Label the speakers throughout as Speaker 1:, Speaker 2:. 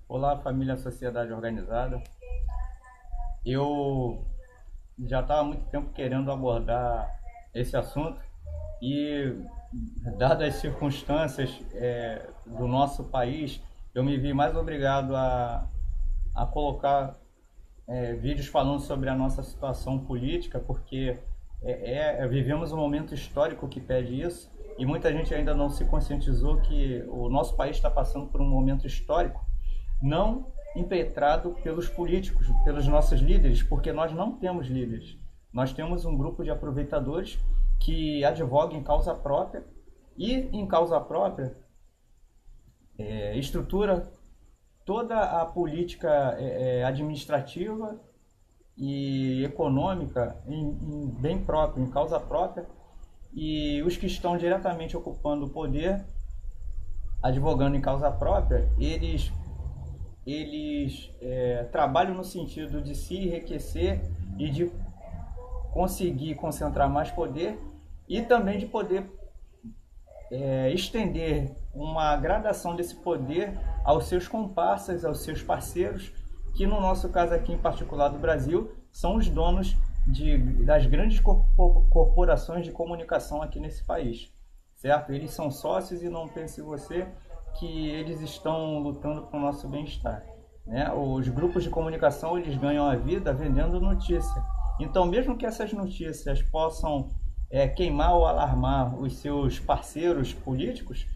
Speaker 1: Olá, família Sociedade Organizada. Eu já estava há muito tempo querendo abordar esse assunto e, dadas as circunstâncias do nosso país, eu me vi mais obrigado a colocar vídeos falando sobre a nossa situação política, porque vivemos um momento histórico que pede isso e muita gente ainda não se conscientizou que o nosso país está passando por um momento histórico não impetrado pelos políticos, pelos nossos líderes, porque nós não temos líderes. Nós temos um grupo de aproveitadores que advogam em causa própria e, em causa própria, estrutura toda a política administrativa e econômica em bem próprio, em causa própria, e os que estão diretamente ocupando o poder, advogando em causa própria, eles trabalham no sentido de se enriquecer e de conseguir concentrar mais poder e também de poder estender uma gradação desse poder aos seus comparsas, aos seus parceiros, que no nosso caso aqui em particular do Brasil, são os donos das grandes corporações de comunicação aqui nesse país, certo? Eles são sócios e não pense você que eles estão lutando para o nosso bem-estar, né? Os grupos de comunicação, eles ganham a vida vendendo notícia. Então, mesmo que essas notícias possam queimar ou alarmar os seus parceiros políticos,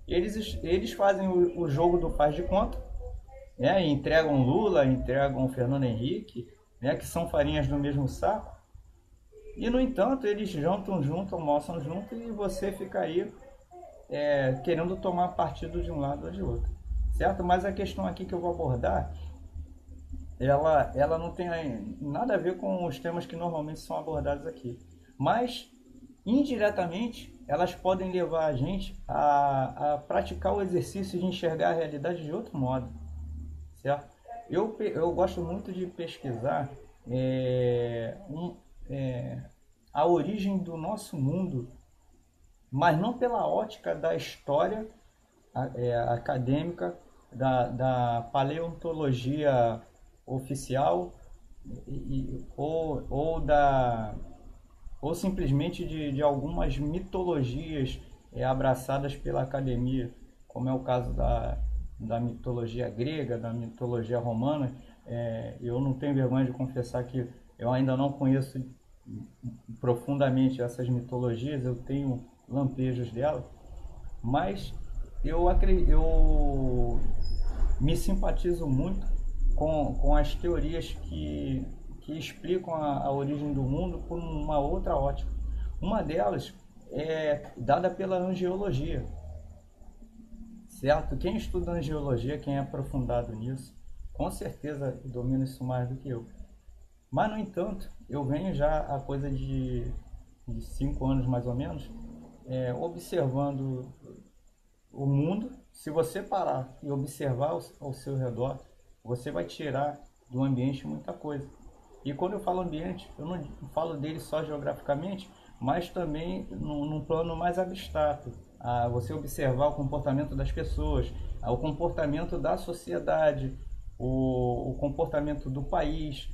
Speaker 1: eles fazem o jogo do faz de conta, né? Entregam Lula, entregam Fernando Henrique, né? Que são farinhas do mesmo saco. E, no entanto, eles jantam junto, almoçam junto e você fica aí querendo tomar partido de um lado ou de outro, certo? Mas a questão aqui que eu vou abordar, ela não tem nada a ver com os temas que normalmente são abordados aqui, mas indiretamente elas podem levar a gente a praticar o exercício de enxergar a realidade de outro modo, certo? Eu gosto muito de pesquisar a origem do nosso mundo, mas não pela ótica da história acadêmica, da paleontologia oficial ou simplesmente de algumas mitologias abraçadas pela academia, como é o caso da mitologia grega, da mitologia romana. Eu não tenho vergonha de confessar que eu ainda não conheço profundamente essas mitologias, eu tenho lampejos dela, mas eu me simpatizo muito com as teorias que explicam a origem do mundo por uma outra ótica. Uma delas é dada pela angiologia, certo? Quem estuda angiologia, quem é aprofundado nisso, com certeza domina isso mais do que eu. Mas, no entanto, eu venho já há coisa de 5 anos mais ou menos, observando o mundo. Se você parar e observar ao seu redor, você vai tirar do ambiente muita coisa. E quando eu falo ambiente, eu não falo dele só geograficamente, mas também num plano mais abstrato. Você observar o comportamento das pessoas, o comportamento da sociedade, o comportamento do país.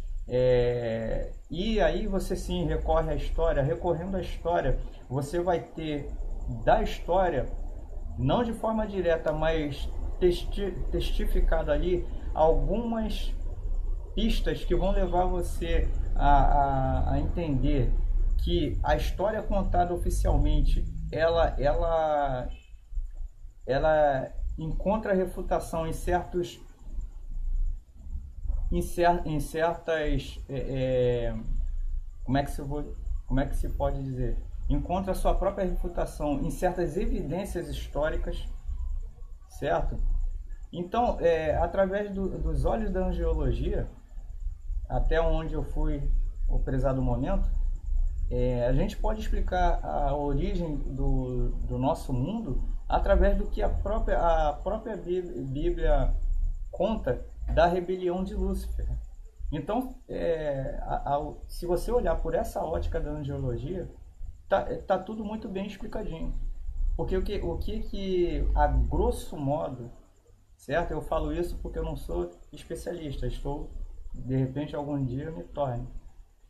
Speaker 1: E aí você sim recorre à história. Recorrendo à história, você vai ter da história, não de forma direta, mas testificado ali, algumas pistas que vão levar você a entender que a história contada oficialmente ela encontra refutação em certas como é que se pode dizer, encontra sua própria refutação em certas evidências históricas, certo? Então, através dos olhos da angiologia, até onde eu fui o prezado momento, a gente pode explicar a origem do nosso mundo através do que a própria Bíblia conta da rebelião de Lúcifer. Então, se você olhar por essa ótica da angiologia, tá tudo muito bem explicadinho. Porque o que a grosso modo certo? Eu falo isso porque eu não sou especialista, estou, de repente, algum dia me torne.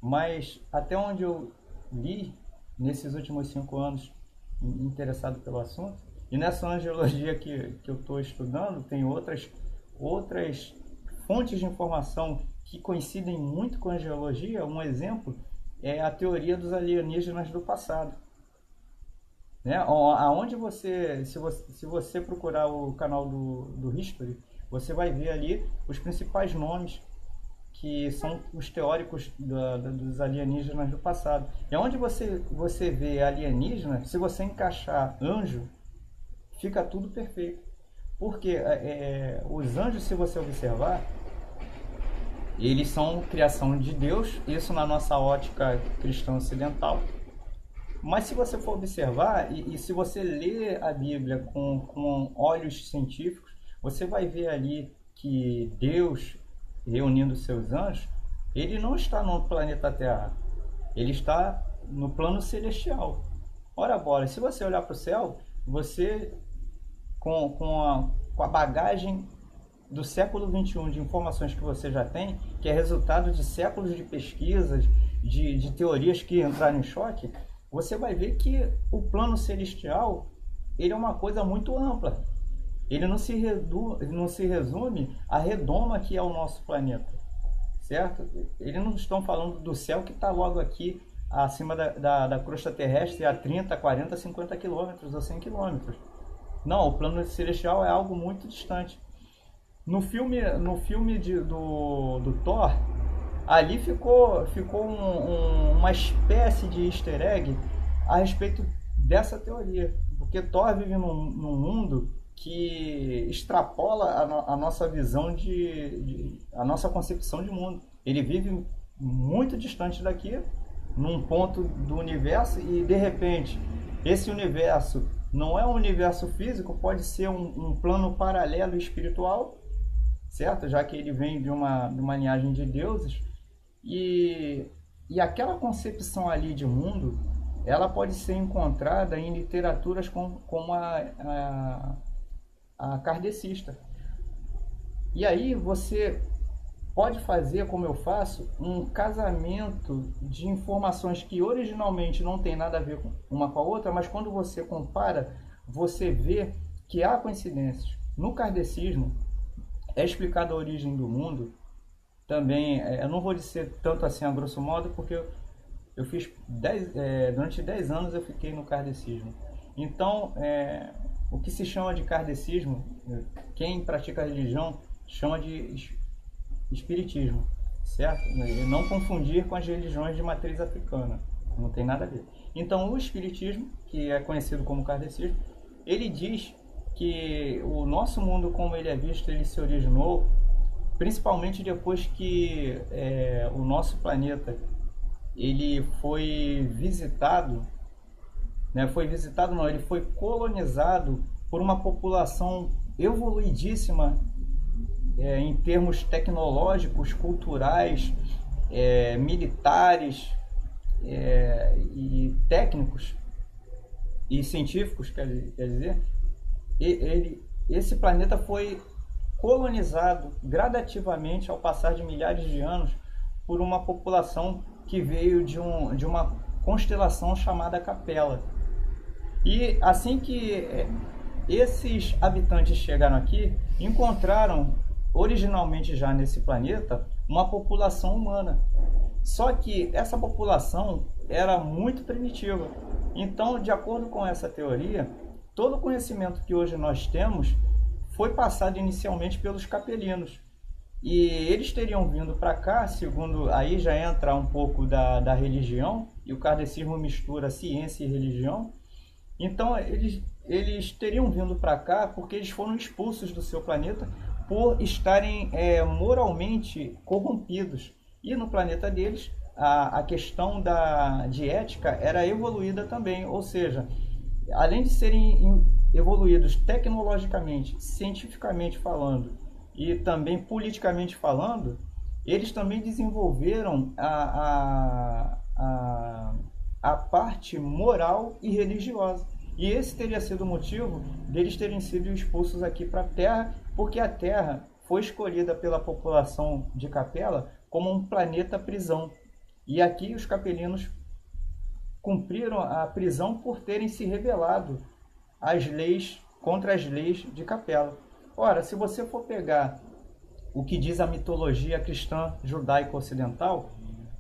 Speaker 1: Mas até onde eu li, nesses últimos 5 anos, interessado pelo assunto, e nessa angiologia que eu estou estudando, tem outras fontes de informação que coincidem muito com a angiologia. Um exemplo é a teoria dos alienígenas do passado. Né? Aonde se você procurar o canal do History, você vai ver ali os principais nomes que são os teóricos dos alienígenas do passado. E onde você vê alienígena, se você encaixar anjo, fica tudo perfeito. Porque os anjos, se você observar, eles são criação de Deus, isso na nossa ótica cristã ocidental. Mas se você for observar, e se você ler a Bíblia com olhos científicos, você vai ver ali que Deus, reunindo seus anjos, ele não está no planeta Terra, ele está no plano celestial. Ora, bora, se você olhar para o céu, você, com a bagagem do século XXI, de informações que você já tem, que é resultado de séculos de pesquisas, de teorias que entraram em choque, você vai ver que o plano celestial, ele é uma coisa muito ampla. Ele não se resume à redoma que é o nosso planeta, certo? Eles não estão falando do céu que está logo aqui, acima da crosta terrestre, a 30, 40, 50 quilômetros ou 100 quilômetros. Não, o plano celestial é algo muito distante. No filme do Thor, ali ficou uma espécie de easter egg a respeito dessa teoria. Porque Thor vive num mundo que extrapola a nossa visão a nossa concepção de mundo. Ele vive muito distante daqui, num ponto do universo, e de repente esse universo não é um universo físico, pode ser um plano paralelo espiritual, certo? Já que ele vem de uma linhagem de deuses, e aquela concepção ali de mundo, ela pode ser encontrada em literaturas como a kardecista. E aí você pode fazer, como eu faço, um casamento de informações que originalmente não tem nada a ver uma com a outra, mas quando você compara, você vê que há coincidências. No kardecismo é explicada a origem do mundo. Também, eu não vou dizer tanto assim a grosso modo, porque eu fiz durante 10 anos eu fiquei no kardecismo. Então, o que se chama de kardecismo, quem pratica a religião chama de espiritismo, certo? E não confundir com as religiões de matriz africana, não tem nada a ver. Então, o espiritismo, que é conhecido como kardecismo, ele diz que o nosso mundo como ele é visto, ele se originou principalmente depois que o nosso planeta ele foi visitado, né? Ele foi colonizado por uma população evoluidíssima em termos tecnológicos, culturais, militares e técnicos e científicos, quer dizer, esse planeta foi colonizado gradativamente ao passar de milhares de anos por uma população que veio de uma constelação chamada Capela. E assim que esses habitantes chegaram aqui, encontraram originalmente já nesse planeta uma população humana. Só que essa população era muito primitiva. Então, de acordo com essa teoria, todo o conhecimento que hoje nós temos foi passado inicialmente pelos capelinos. E eles teriam vindo para cá, segundo, aí já entra um pouco da religião, e o kardecismo mistura ciência e religião. Então, eles teriam vindo para cá porque eles foram expulsos do seu planeta por estarem moralmente corrompidos. E no planeta deles, a questão de ética era evoluída também, ou seja, além de serem evoluídos tecnologicamente, cientificamente falando e também politicamente falando, eles também desenvolveram a parte moral e religiosa. E esse teria sido o motivo deles terem sido expulsos aqui para a Terra, Porque a Terra foi escolhida pela população de Capela como um planeta prisão. E aqui os capelinos cumpriram a prisão por terem se rebelado às leis, contra as leis de Capela. Ora, se você for pegar o que diz a mitologia cristã judaico-ocidental,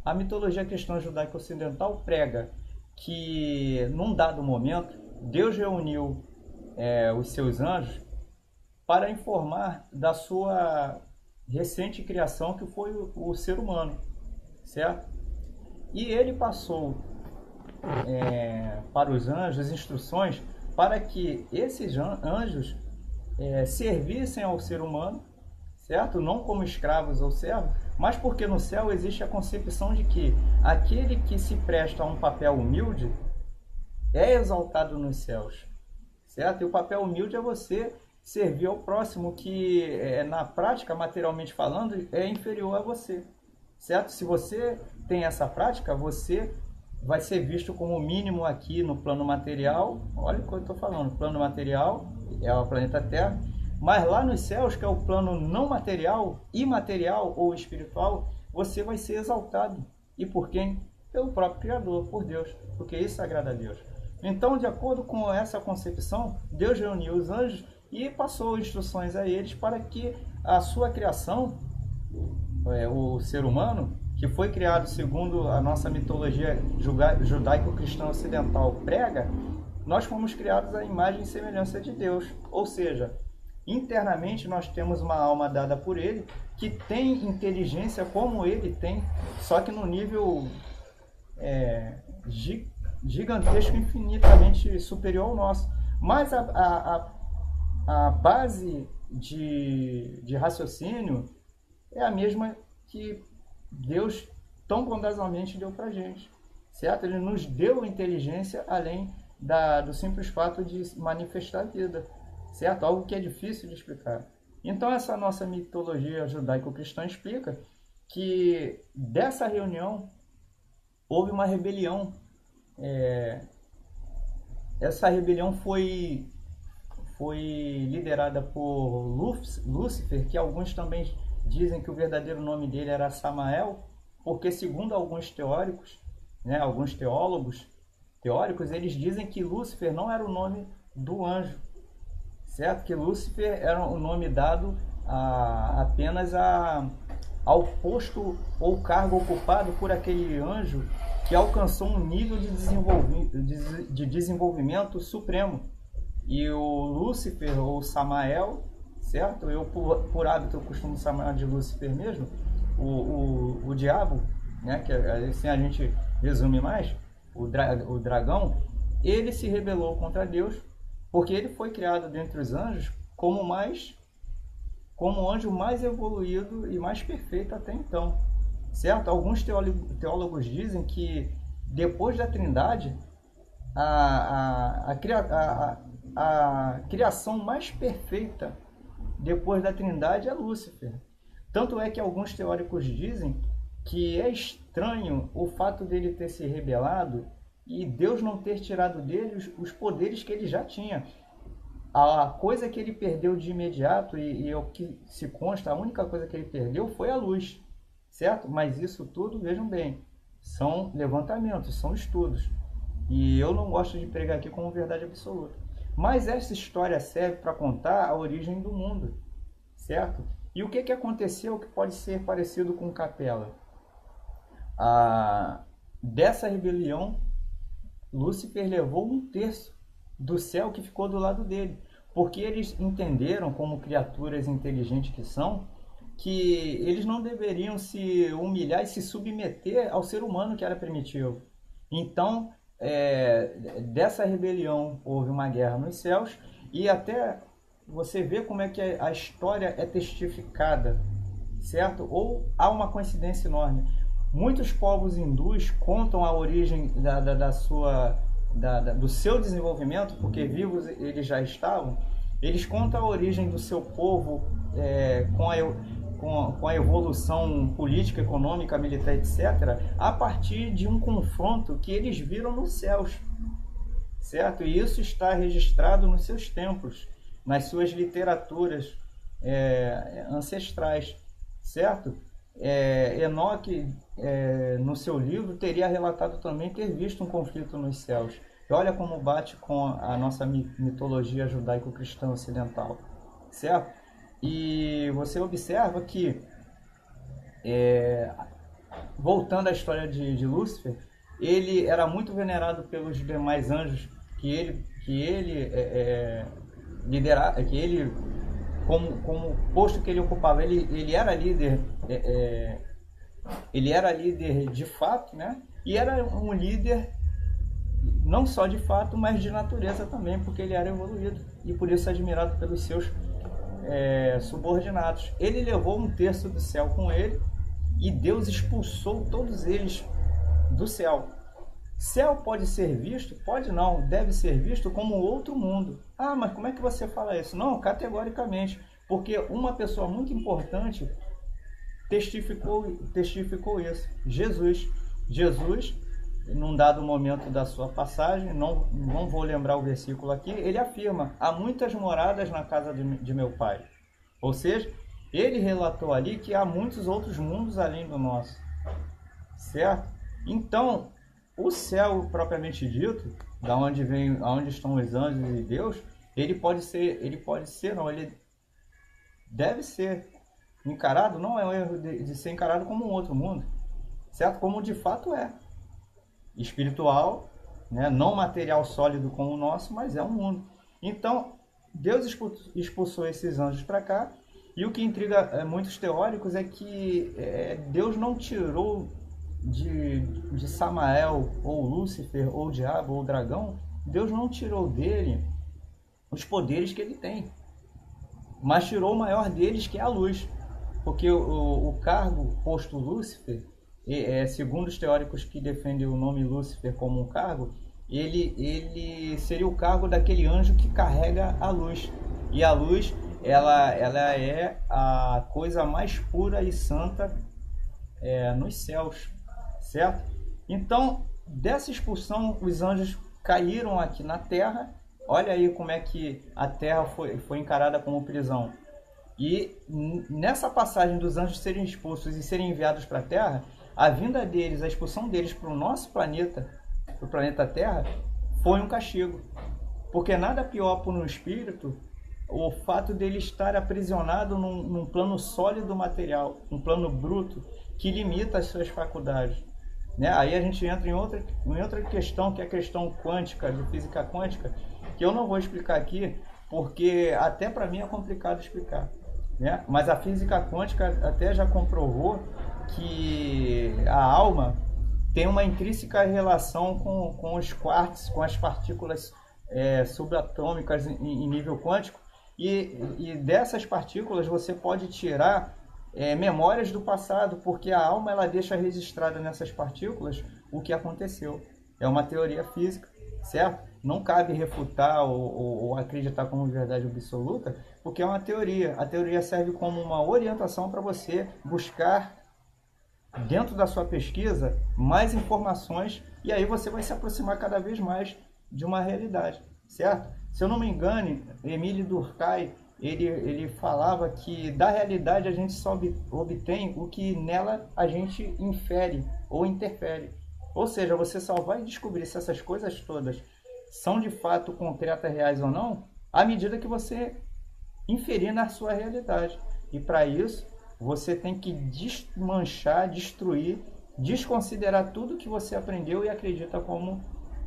Speaker 1: a mitologia cristã judaico-ocidental prega que, num dado momento, Deus reuniu os seus anjos para informar da sua recente criação, que foi o ser humano, certo? E ele passou para os anjos instruções para que esses anjos servissem ao ser humano, certo? Não como escravos ou servos, mas porque no céu existe a concepção de que aquele que se presta a um papel humilde é exaltado nos céus, certo? E o papel humilde é você servir ao próximo, que na prática, materialmente falando, é inferior a você, certo? Se você tem essa prática, você vai ser visto como mínimo aqui no plano material. Olha o que eu estou falando, plano material é o planeta Terra, mas lá nos céus, que é o plano não material, imaterial ou espiritual, você vai ser exaltado. E por quem? Pelo próprio Criador, por Deus, porque isso agrada a Deus. Então, de acordo com essa concepção, Deus reuniu os anjos e passou instruções a eles para que a sua criação, o ser humano, que foi criado segundo a nossa mitologia judaico-cristã ocidental prega, nós fomos criados à imagem e semelhança de Deus. Ou seja, internamente nós temos uma alma dada por Ele, que tem inteligência como Ele tem, só que no nível gigantesco, infinitamente superior ao nosso. Mas a base de raciocínio é a mesma que Deus tão bondosamente deu para a gente, certo? Ele nos deu inteligência além do simples fato de manifestar a vida, certo? Algo que é difícil de explicar. Então essa nossa mitologia judaico-cristã explica que dessa reunião houve uma rebelião. Essa rebelião foi liderada por Lúcifer, que alguns também dizem que o verdadeiro nome dele era Samael, porque segundo alguns teóricos, alguns teóricos, eles dizem que Lúcifer não era o nome do anjo, certo? Que Lúcifer era o nome dado apenas ao posto ou cargo ocupado por aquele anjo que alcançou um nível de desenvolvimento supremo. E o Lúcifer, ou Samael, certo? Eu, por hábito, eu costumo chamar de Lúcifer mesmo, o diabo, que assim a gente resume mais, o dragão, ele se rebelou contra Deus, porque ele foi criado dentre os anjos como o anjo mais evoluído e mais perfeito até então, certo? Alguns teólogos dizem que depois da Trindade, a criação mais perfeita depois da Trindade é Lúcifer. Tanto é que alguns teóricos dizem que é estranho o fato dele ter se rebelado e Deus não ter tirado dele os poderes que ele já tinha. A coisa que ele perdeu de imediato, e é o que se consta, a única coisa que ele perdeu foi a luz, certo? Mas isso tudo, vejam bem, são levantamentos, são estudos. E eu não gosto de pregar aqui como verdade absoluta. Mas essa história serve para contar a origem do mundo, certo? E o que aconteceu que pode ser parecido com Capela? Dessa rebelião, Lúcifer levou 1/3 do céu que ficou do lado dele, porque eles entenderam, como criaturas inteligentes que são, que eles não deveriam se humilhar e se submeter ao ser humano que era primitivo. Então, dessa rebelião houve uma guerra nos céus, e até você vê como é que a história é testificada, certo? Ou há uma coincidência enorme. Muitos povos hindus contam a origem do seu desenvolvimento, porque vivos eles já estavam. Eles contam a origem do seu povo com a evolução política, econômica, militar, etc., a partir de um confronto que eles viram nos céus, certo? E isso está registrado nos seus templos, nas suas literaturas ancestrais, certo? Enoque, no seu livro, teria relatado também ter visto um conflito nos céus. E olha como bate com a nossa mitologia judaico-cristã ocidental, certo? E você observa que, voltando à história de Lúcifer, ele era muito venerado pelos demais anjos que ele como posto que ele ocupava, ele era líder, ele era líder de fato, né? E era um líder não só de fato, mas de natureza também, porque ele era evoluído e por isso admirado pelos seus subordinados. Ele levou um terço do céu com ele e Deus expulsou todos eles do céu. Céu pode ser visto? Pode não, deve ser visto como outro mundo. Ah, mas como é que você fala isso? Não, categoricamente, porque uma pessoa muito importante testificou isso. Jesus, num dado momento da sua passagem, não vou lembrar o versículo aqui, ele afirma: há muitas moradas na casa de meu pai. Ou seja, ele relatou ali que há muitos outros mundos além do nosso, certo? Então, o céu propriamente dito, da onde aonde estão os anjos e Deus, ele deve ser encarado, não é um erro de ser encarado como um outro mundo, certo? Como de fato é. Espiritual, né? Não material sólido como o nosso, mas é um mundo. Então, Deus expulsou esses anjos para cá, e o que intriga muitos teóricos é que Deus não tirou de Samael, ou Lúcifer, ou o diabo, ou o dragão, Deus não tirou dele os poderes que ele tem, mas tirou o maior deles, que é a luz. Porque o cargo posto Lúcifer, segundo os teóricos que defendem o nome Lúcifer como um cargo, ele seria o cargo daquele anjo que carrega a luz. E a luz, ela é a coisa mais pura e santa nos céus, certo? Então, dessa expulsão, os anjos caíram aqui na terra. Olha aí como é que a terra foi encarada como prisão. E nessa passagem dos anjos serem expulsos e serem enviados para a terra, a vinda deles, a expulsão deles para o nosso planeta, para o planeta Terra, foi um castigo. Porque nada pior para um espírito o fato dele estar aprisionado num plano sólido material, um plano bruto, que limita as suas faculdades. Né? Aí a gente entra em outra questão, que é a questão quântica, de física quântica, que eu não vou explicar aqui, porque até para mim é complicado explicar. Né? Mas a física quântica até já comprovou que a alma tem uma intrínseca relação com os quarks, com as partículas subatômicas em nível quântico, e dessas partículas você pode tirar memórias do passado, porque a alma ela deixa registrada nessas partículas o que aconteceu. É uma teoria física, certo? Não cabe refutar ou acreditar como verdade absoluta, porque é uma teoria. A teoria serve como uma orientação para você buscar, dentro da sua pesquisa, mais informações, e aí você vai se aproximar cada vez mais de uma realidade, certo? Se eu não me engano, Émile Durkheim, ele falava que da realidade a gente só obtém o que nela a gente infere ou interfere. Ou seja, você só vai descobrir se essas coisas todas são de fato concretas, reais ou não, à medida que você inferir na sua realidade. E para isso, você tem que desmanchar, destruir, desconsiderar tudo que você aprendeu e acredita como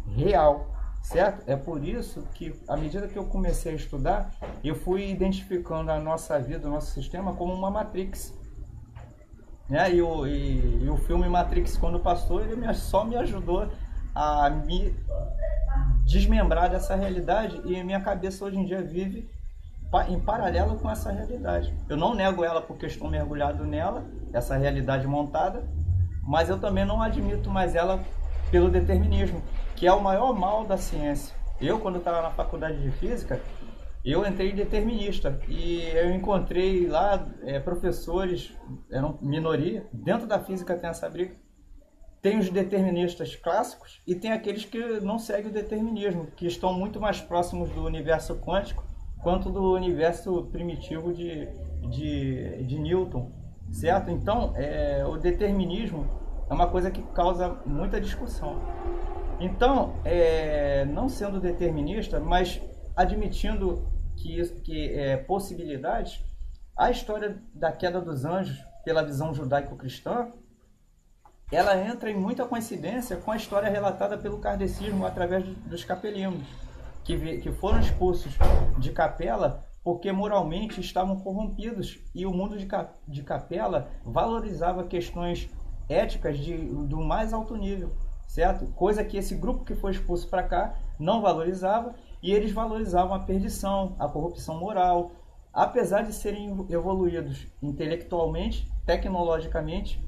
Speaker 1: real, certo? É por isso que, à medida que eu comecei a estudar, eu fui identificando a nossa vida, o nosso sistema, como uma Matrix. Né? E o filme Matrix, quando passou, ele só me ajudou a me desmembrar dessa realidade, e minha cabeça hoje em dia vive em paralelo com essa realidade. Eu não nego ela porque estou mergulhado nela, essa realidade montada, mas eu também não admito mais ela pelo determinismo, que é o maior mal da ciência. Eu, quando estava na faculdade de física, eu entrei determinista, e eu encontrei lá professores, eram minoria, dentro da física tem essa briga. Tem os deterministas clássicos e tem aqueles que não seguem o determinismo, que estão muito mais próximos do universo quântico quanto do universo primitivo de de Newton, certo? Então, o determinismo é uma coisa que causa muita discussão. Então, não sendo determinista, mas admitindo que possibilidades, a história da queda dos anjos, pela visão judaico-cristã, ela entra em muita coincidência com a história relatada pelo kardecismo através dos capelinos, que foram expulsos de Capela porque moralmente estavam corrompidos, e o mundo de Capela valorizava questões éticas do mais alto nível, certo? Coisa que esse grupo que foi expulso para cá não valorizava, e eles valorizavam a perdição, a corrupção moral, apesar de serem evoluídos intelectualmente, tecnologicamente,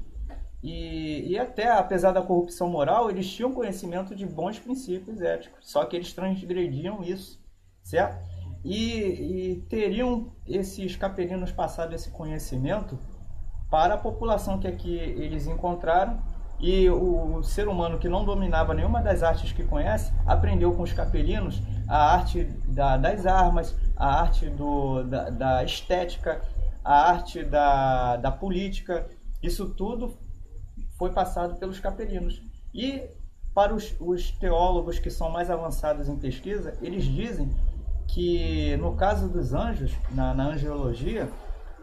Speaker 1: e até apesar da corrupção moral, eles tinham conhecimento de bons princípios éticos, só que eles transgrediam isso, certo? E teriam esses capelinos passado esse conhecimento para a população que aqui eles encontraram, e o ser humano que não dominava nenhuma das artes que conhece, aprendeu com os capelinos a arte das armas, a arte da estética, a arte da política. Isso tudo foi passado pelos capelinos. E para os teólogos que são mais avançados em pesquisa, eles dizem que no caso dos anjos, na angelologia,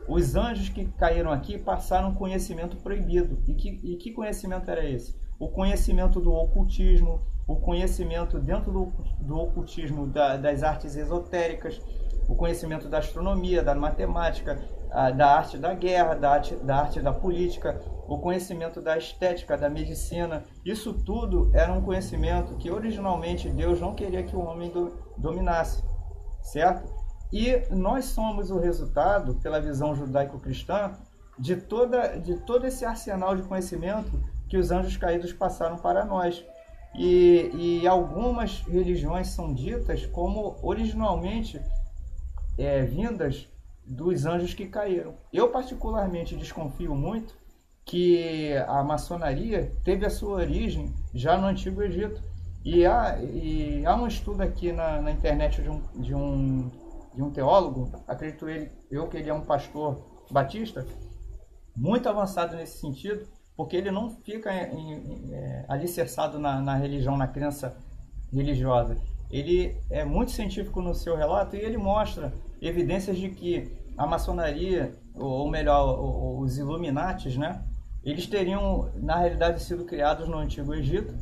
Speaker 1: os anjos que caíram aqui passaram conhecimento proibido. E que conhecimento era esse? O conhecimento do ocultismo, o conhecimento dentro do ocultismo das artes esotéricas, o conhecimento da astronomia, da matemática, da arte da guerra, da arte da política, o conhecimento da estética, da medicina. Isso tudo era um conhecimento que originalmente Deus não queria que o homem dominasse, certo? E nós somos o resultado, pela visão judaico-cristã, de todo esse arsenal de conhecimento que os anjos caídos passaram para nós. E algumas religiões são ditas como originalmente vindas dos anjos que caíram. Eu particularmente desconfio muito que a maçonaria teve a sua origem já no Antigo Egito. E há um estudo aqui na internet de um teólogo, acredito eu que ele é um pastor batista, muito avançado nesse sentido, porque ele não fica alicerçado na religião, na crença religiosa. Ele é muito científico no seu relato, e ele mostra evidências de que a maçonaria, ou melhor, os Illuminatis, né, eles teriam, na realidade, sido criados no Antigo Egito,